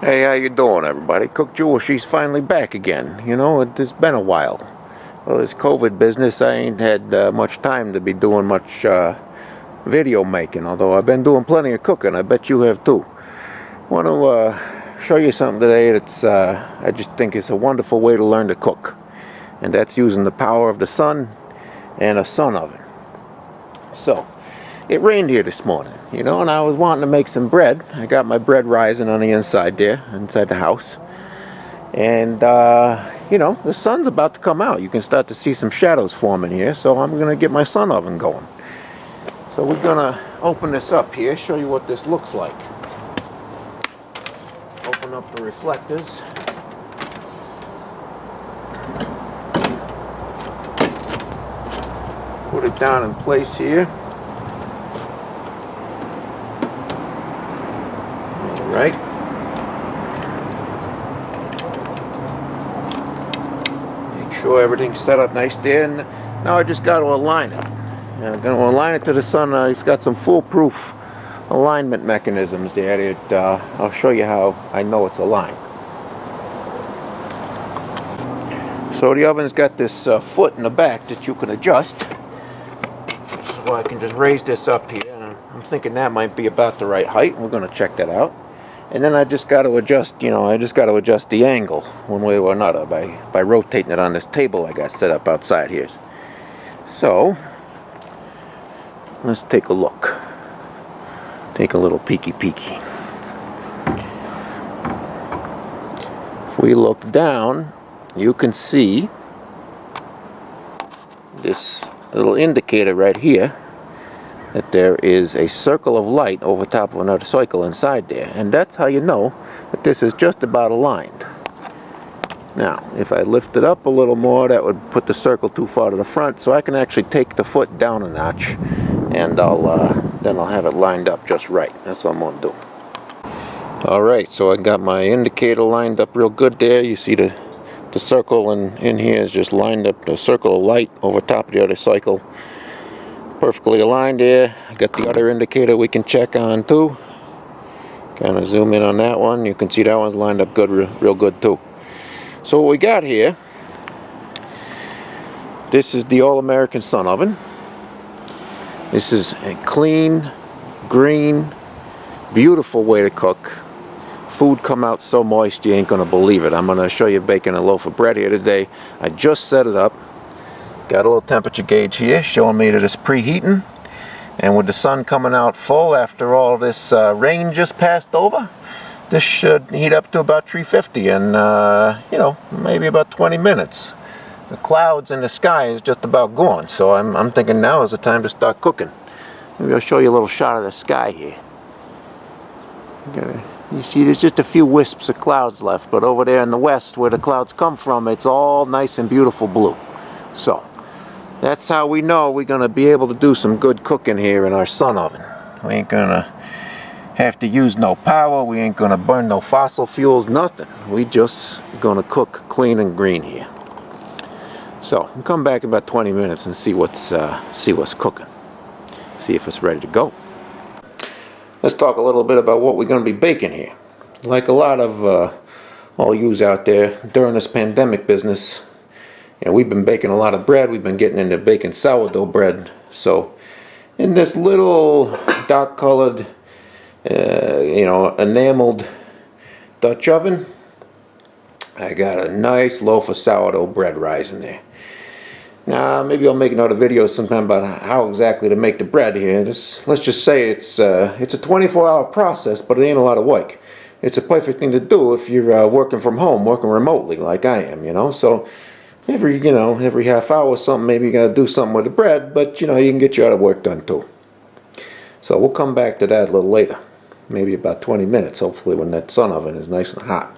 Hey, how you doing, everybody? Cook Jewel, she's finally back again. You know, it's been a while. Well, this COVID business, I ain't had much time to be doing much video making, although I've been doing plenty of cooking. I bet you have too. Want to show you something today that's, I just think it's a wonderful way to learn to cook. And that's using the power of the sun and a sun oven. So, it rained here this morning, you know, and I was wanting to make some bread. I got my bread rising on the inside there, inside the house. And, you know, the sun's about to come out. You can start to see some shadows forming here, so I'm going to get my sun oven going. So we're going to open this up here, show you what this looks like. Open up the reflectors. Put it down in place here. Right. Make sure everything's set up nice there. And now I just got to align it. I'm going to align it to the sun. It's got some foolproof alignment mechanisms there that I'll show you how I know it's aligned. So the oven's got this foot in the back that you can adjust. So I can just raise this up here. And I'm thinking that might be about the right height. We're going to check that out. And then I just got to adjust, you know, adjust the angle one way or another by rotating it on this table I got set up outside here. So, let's take a look. Take a little peeky. If we look down, you can see this little indicator right here that there is a circle of light over top of another circle inside there, and that's how you know that this is just about aligned. Now, if I lift it up a little more, that would put the circle too far to the front, so I can actually take the foot down a notch, and then I'll have it lined up just right. That's what I'm going to do. Alright, so I got my indicator lined up real good there. You see the circle in here is just lined up, the circle of light over top of the other cycle. Perfectly aligned there. I got the other indicator we can check on too. Kind of zoom in on that one. You can see that one's lined up good, real good too. So what we got here, this is the All-American Sun Oven. This is a clean, green, beautiful way to cook. Food come out so moist you ain't gonna believe it. I'm gonna show you baking a loaf of bread here today. I just set it up. Got a little temperature gauge here showing me that it's preheating, and with the sun coming out full after all this rain just passed over, this should heat up to about 350 in you know, maybe about 20 minutes. The clouds in the sky is just about gone, so I'm thinking now is the time to start cooking. Maybe I'll show you a little shot of the sky here. You see there's just a few wisps of clouds left, but over there in the west where the clouds come from, it's all nice and beautiful blue. So that's how we know we're going to be able to do some good cooking here in our sun oven. We ain't going to have to use no power. We ain't going to burn no fossil fuels, nothing. We just going to cook clean and green here. So we'll come back in about 20 minutes and see what's cooking. See if it's ready to go. Let's talk a little bit about what we're going to be baking here. Like a lot of all yous out there during this pandemic business, and we've been baking a lot of bread. We've been getting into baking sourdough bread. So in this little dark colored you know, enameled Dutch oven, I got a nice loaf of sourdough bread rising there. Now maybe I'll make another video sometime about how exactly to make the bread here. Let's just say it's a 24-hour process, but it ain't a lot of work. It's a perfect thing to do if you're working from home, working remotely like I am, you know. So every half hour or something, maybe you gotta do something with the bread, but you know, you can get your other work done too. So we'll come back to that a little later, maybe about 20 minutes, hopefully, when that sun oven is nice and hot.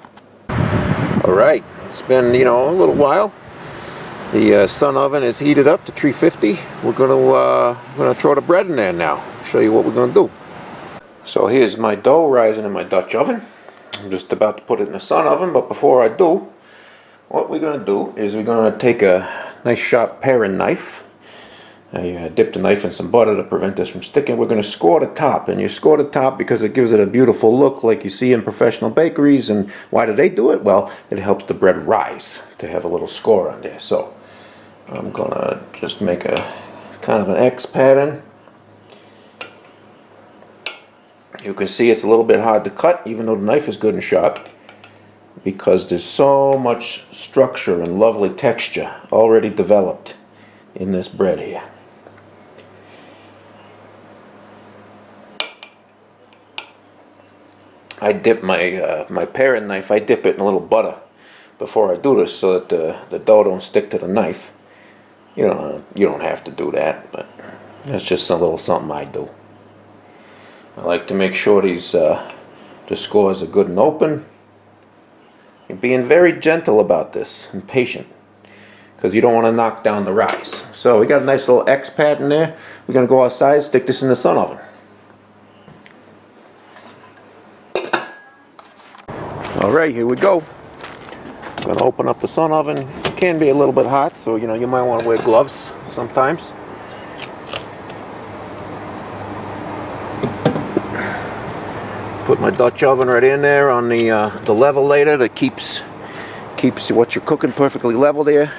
All right, it's been, you know, a little while. The sun oven is heated up to 350. We're gonna throw the bread in there now. Show you what we're gonna do. So here's my dough rising in my Dutch oven. I'm just about to put it in the sun oven, but before I do, what we're gonna do is we're gonna take a nice sharp paring knife, I dipped the knife in some butter to prevent this from sticking. We're going to score the top, and you score the top because it gives it a beautiful look like you see in professional bakeries. And why do they do it? Well, it helps the bread rise to have a little score on there. So I'm going to just make a kind of an X pattern. You can see it's a little bit hard to cut, even though the knife is good and sharp, because there's so much structure and lovely texture already developed in this bread here. I dip my paring knife, I dip it in a little butter before I do this so that the dough don't stick to the knife. You don't have to do that, but that's just a little something I do. I like to make sure the scores are good and open. You're being very gentle about this and patient, because you don't want to knock down the rise. So we got a nice little X pattern there. We're going to go outside, stick this in the sun oven. Alright, here we go. I'm going to open up the sun oven. It can be a little bit hot, so you might want to wear gloves sometimes. Put my Dutch oven right in there on the levelator that keeps what you're cooking perfectly level there.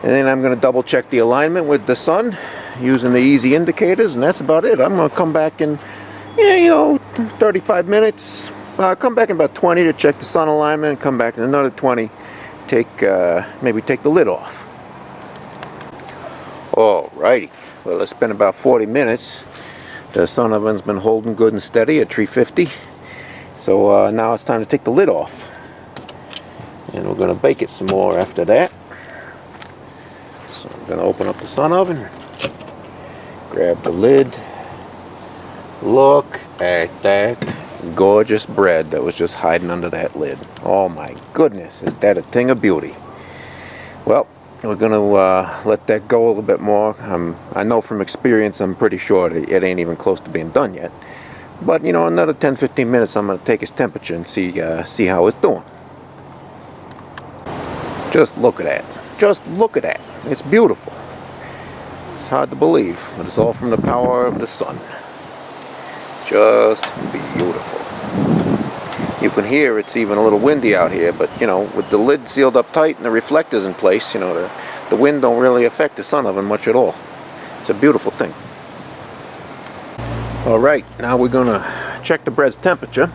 And then I'm going to double check the alignment with the sun using the easy indicators, and that's about it. I'm going to come back in 35 minutes. Come back in about 20 to check the sun alignment, and come back in another 20. Maybe take the lid off. Alrighty. Well, it's been about 40 minutes. The sun oven's been holding good and steady at 350. So now it's time to take the lid off. And we're going to bake it some more after that. So I'm going to open up the sun oven. Grab the lid. Look at that gorgeous bread that was just hiding under that lid. Oh my goodness, is that a thing of beauty? Well, we're going to let that go a little bit more. I know from experience, I'm pretty sure that it ain't even close to being done yet. But another 10-15 minutes, I'm going to take its temperature and see how it's doing. Just look at that. Just look at that. It's beautiful. It's hard to believe, but it's all from the power of the sun. Just beautiful. You can hear it's even a little windy out here, but with the lid sealed up tight and the reflectors in place, the wind don't really affect the sun oven much at all. It's a beautiful thing. Alright, now we're going to check the bread's temperature.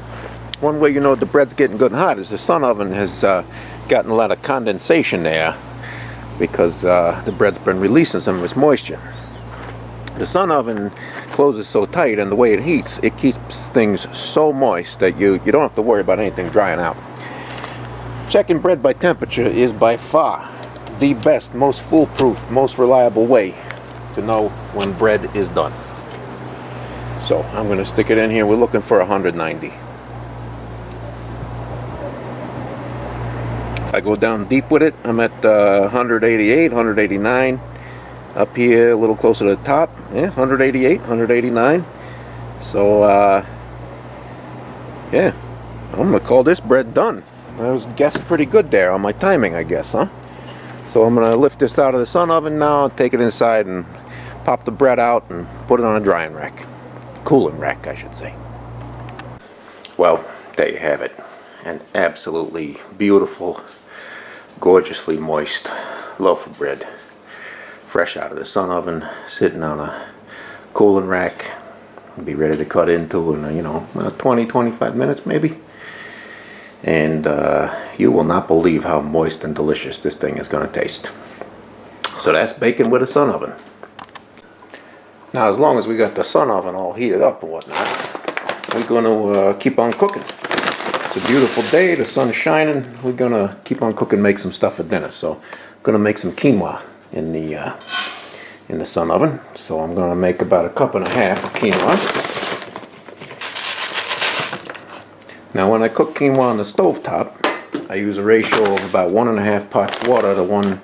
One way the bread's getting good and hot is the sun oven has gotten a lot of condensation there because the bread's been releasing some of its moisture. The sun oven closes so tight, and the way it heats, it keeps things so moist that you don't have to worry about anything drying out. Checking bread by temperature is by far the best, most foolproof, most reliable way to know when bread is done. So I'm going to stick it in here. We're looking for 190. If I go down deep with it, I'm at 188, 189. Up here a little closer to the top, 188, 189. So yeah, I'm gonna call this bread done. I was guessed pretty good there on my timing, I guess, huh? So I'm gonna lift this out of the sun oven now, take it inside and pop the bread out and put it on a drying rack. Cooling rack, I should say. Well, there you have it. An absolutely beautiful, gorgeously moist loaf of bread. Fresh out of the sun oven, sitting on a cooling rack. Be ready to cut into in 20-25 minutes maybe. And you will not believe how moist and delicious this thing is going to taste. So that's baking with a sun oven. Now, as long as we got the sun oven all heated up and whatnot, we're going to keep on cooking. It's a beautiful day, the sun's shining. We're going to keep on cooking, make some stuff for dinner. So I'm going to make some quinoa in the sun oven. So I'm going to make about 1.5 cups of quinoa. Now when I cook quinoa on the stovetop, I use a ratio of about 1.5 pots water to 1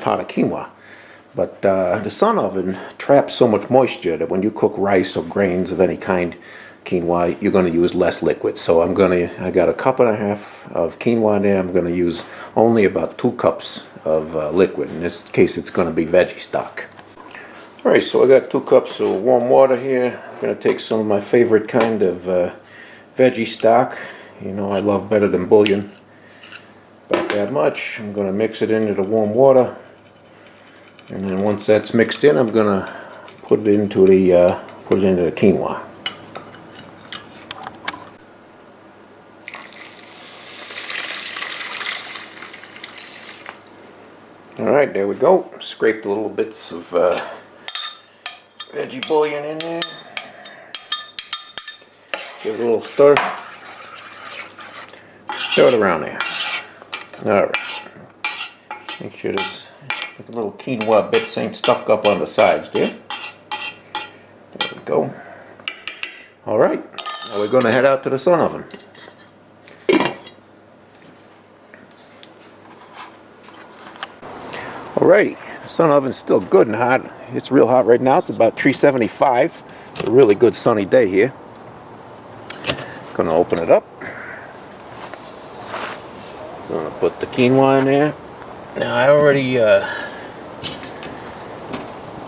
pot of quinoa. But the sun oven traps so much moisture that when you cook rice or grains of any kind, quinoa, you're going to use less liquid. So I got 1.5 cups of quinoa there. I'm going to use only about 2 cups of liquid. In this case, it's going to be veggie stock. Alright, so I got 2 cups of warm water here. I'm going to take some of my favorite kind of veggie stock. You know I love better than bouillon. About that much. I'm going to mix it into the warm water. And then once that's mixed in, I'm going to put it into the quinoa. Alright, there we go. Scraped a little bits of veggie bouillon in there. Give it a little stir. Throw it around there. Alright. Make sure this the little quinoa bits ain't stuck up on the sides there. There we go. Alright. Now we're going to head out to the sun oven. Alrighty, the sun oven's still good and hot. It's real hot right now. It's about 375. It's a really good sunny day here. Gonna open it up. Gonna put the quinoa in there. Now I already I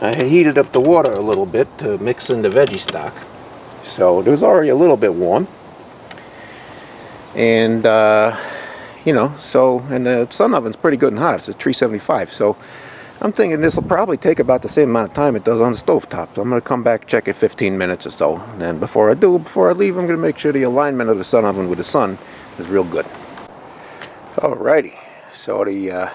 had heated up the water a little bit to mix in the veggie stock, so it was already a little bit warm. And you know, so, and the sun oven's pretty good and hot. It's at 375, so I'm thinking this will probably take about the same amount of time it does on the stove top. So I'm going to come back, check it 15 minutes or so. And then before I leave, I'm going to make sure the alignment of the sun oven with the sun is real good. Alrighty, so the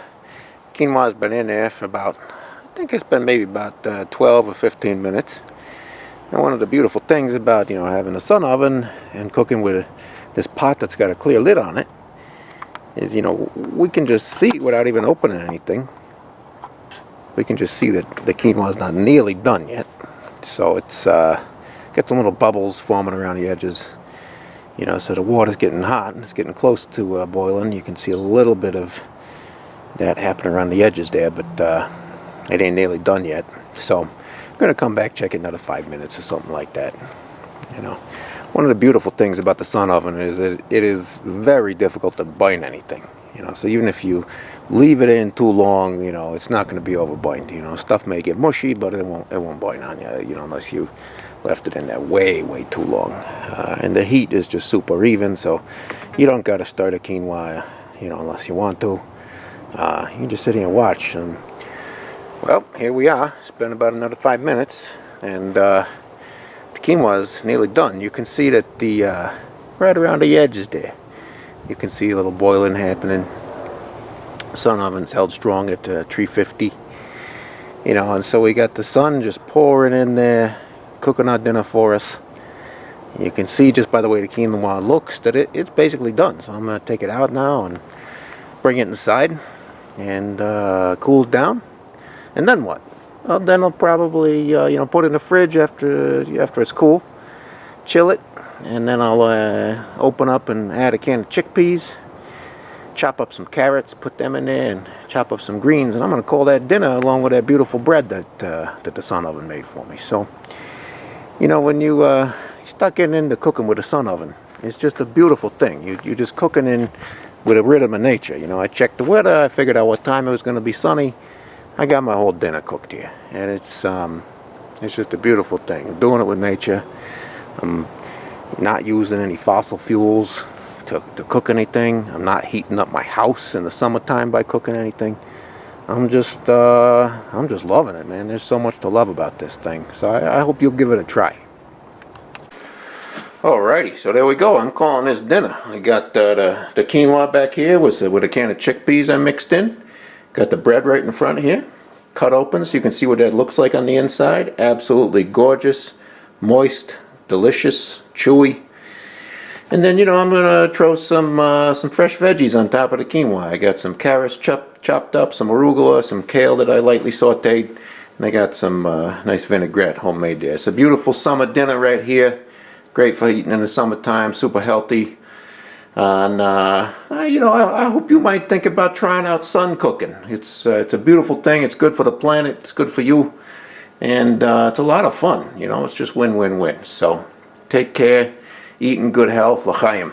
quinoa's been in there for about, I think it's been maybe about 12 or 15 minutes. And one of the beautiful things about, you know, having a sun oven and cooking with this pot that's got a clear lid on it is, you know, we can just see without even opening anything. We can just see that the quinoa is not nearly done yet. So it's got some little bubbles forming around the edges. You know, so the water's getting hot and it's getting close to boiling. You can see a little bit of that happening around the edges there, but it ain't nearly done yet. So I'm going to come back, check it another 5 minutes or something like that. You know, one of the beautiful things about the sun oven is that it is very difficult to burn anything. You know, so even if you leave it in too long, you know, it's not going to be overburned. You know, stuff may get mushy, but it won't burn on you. You know, unless you left it in there way too long. And the heat is just super even, so you don't got to stir the quinoa, you know, unless you want to. You can just sit here and watch. And well, here we are. It's been about another 5 minutes, and the quinoa is nearly done. You can see that the right around the edges there, you can see a little boiling happening. Sun oven's held strong at 350. You know, and so we got the sun just pouring in there, cooking our dinner for us. You can see just by the way the quinoa looks that it's basically done. So I'm going to take it out now and bring it inside and cool it down. And then what? Well, then I'll probably you know, put it in the fridge after it's cool, chill it, and then I'll open up and add a can of chickpeas, chop up some carrots, put them in there, and chop up some greens, and I'm going to call that dinner along with that beautiful bread that the sun oven made for me. So, you know, when you start getting into cooking with a sun oven, it's just a beautiful thing. You're just cooking in with a rhythm of nature. You know, I checked the weather, I figured out what time it was going to be sunny. I got my whole dinner cooked here, and it's just a beautiful thing. I'm doing it with nature. I'm not using any fossil fuels to cook anything. I'm not heating up my house in the summertime by cooking anything. I'm just loving it, man. There's so much to love about this thing. So I hope you'll give it a try. Alrighty, so there we go. I'm calling this dinner. I got the quinoa back here with a can of chickpeas I mixed in. Got the bread right in front here, cut open so you can see what that looks like on the inside. Absolutely gorgeous, moist, delicious, chewy. And then, you know, I'm gonna throw some fresh veggies on top of the quinoa. I got some carrots chopped up, some arugula, some kale that I lightly sautéed, and I got some nice vinaigrette homemade there. It's a beautiful summer dinner right here. Great for eating in the summertime, super healthy. And you know, I hope you might think about trying out sun cooking. It's a beautiful thing. It's good for the planet. It's good for you, and it's a lot of fun. You know, it's just win-win-win. So take care, eat in good health, l'chaim.